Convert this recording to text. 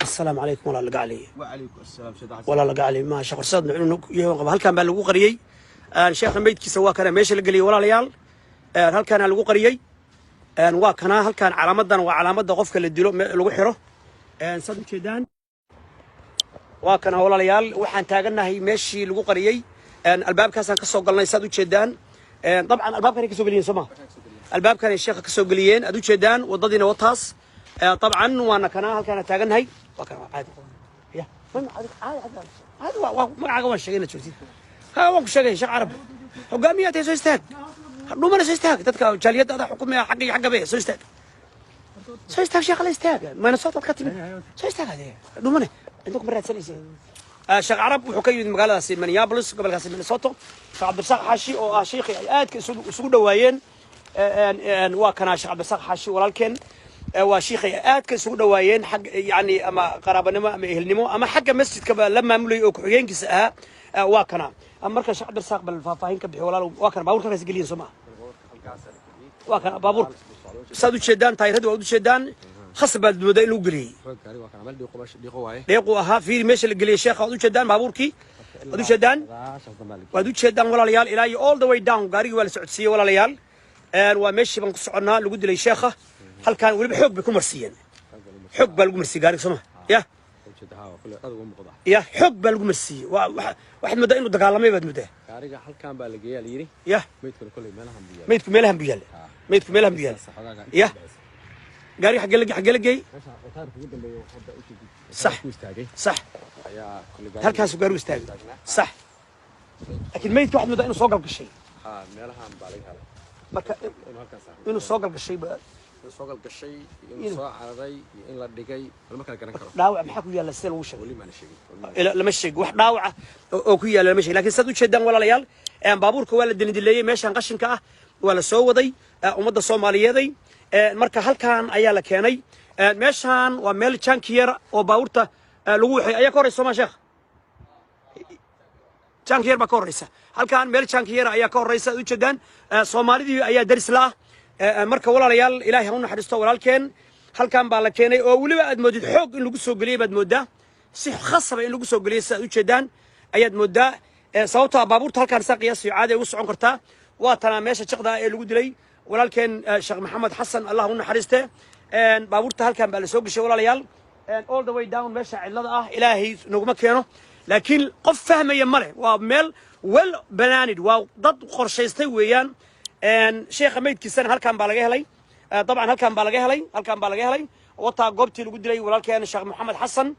السلام عليكم ولا لقى علي. وعليكم السلام سيد عسل. ولا لقى علي ما شيخ رصاد نحن يوم هل كان باللقو قريي شيخ الميت كي سوا كان ماشي لقى لي ولا ليال هل كان لقو قريي waa kana halkan calaamadan waa calaamada qofka la dilo lagu xiro sad u jeedaan waa kana walaalayaal waxaan taaganahay meeshii lagu qariyay albaabkaas aan ka soo galnay sad u jeedaan dabcan albaabkan ay ka soo galiyeen Soomaa albaabkan ay sheekha ka soo galiyeen ad u jeedaan wadadiina wataas dabcan waana kana halkan taaganahay waa kana caadi ya caadi waa magaca waan sheegayna joogtid ha waan ku sheegay sheekh carab hogaamiyada soo istaag دومنا سيستاك تذكر جاليات هذا حكومة حق به سيستاك شيخ لا يستاك ما نصوت الكتب سيستاك هذه دومنا عندكم برات سلسة شيخ عرب وحكي مقالة سي منيابلس قبل كاسي من صوته عبد الرزاق حاشي أو شيخ آد سود دوايين وكان شيخ عبد الرزاق حاشي ولكن وشيخ آد كسود دوايين حق يعني أما قرابنا ما أهلنمو أما حق مسجد كبا لما ملي أكحيين كسها وكان marka shacab barsaaq bal faahfaahin ka bixi walaal waa kan baabuurka raas galiin Soomaa waa kan baabuur saad u jeedaan taayirada waa u jeedaan khasab baad moodaa in uu galiyay waa kan amal dhiiqo aha fiir meesha la galiyay sheekha waa u jeedaan baabuurkii waa u jeedaan walaalayaal ilaa all the way down gaarigi waa la socodsiiyay walaalayaal waa meeshii baan ku soconaa lagu dilay sheekha halkan waliba xoog bay ku marsiiyeen xoog baa lagu marsiiyay gaariga Soomaa يا حب بالجمسي واحد مدة إنه دقالة ما يبد مدة. كاريجا حل كان بالجيال يري. يا. ميتكم ملهم بيال. ميتكم ملهم بيال. يا. قاري حق لك جاي. صح. صح. هل كان سكر مستاج. صح. لكن ميت واحد مدة إنه صاقل كشيء. ملهم بالك إنه صاقل كشيء بقى. سوق القشي صاع عرضي إن لا دقي ما كان كرو داوع ما حكوا يلا سيل وش ولي ما نشيق لا لما شيق واحد داوع أو كي يلا مشي لكن صدق شدان ولا ليال بابور كوال الدنيا دلية ماشي قشن كأه ولا سوودي ومدة الصومالية دي مركز هل كان أيالا كاني ماشان وميل كان كير وباورته لوحي أي كوري سوما شيخ كان كير بكوريسه هل كان ميل كان كير أي كوريسه شدان صومالي دي أي درس له marka walaalayaal ilaahay ha u naxariisto walaalkeen halkan baa la keenay oo waliba aad moodid xoog in lagu soo galiyay baad moodaa si khasab in lagu soo galiyay saad u jeedaan ayaad moodaa sababta baabuurta halkan saqiyaas caadi ay u socon kartaa waa tana meesha jiqda ee lagu dilay walaalkeen sheekh maxamed xasan allah u naxariiste baabuurta halkan baa la soo gashay walaalayaal all the way down meesha cilada ah ilaahay naguma keeno laakiin qof fahmaya male waa meel wel banaanid waa dad qorshaystay weeyaan شيخ ميت كيسان هل كان بالجهلي طبعا هل كان بالجهلي وطا قبتي لقدري ولكن الشيخ محمد حسن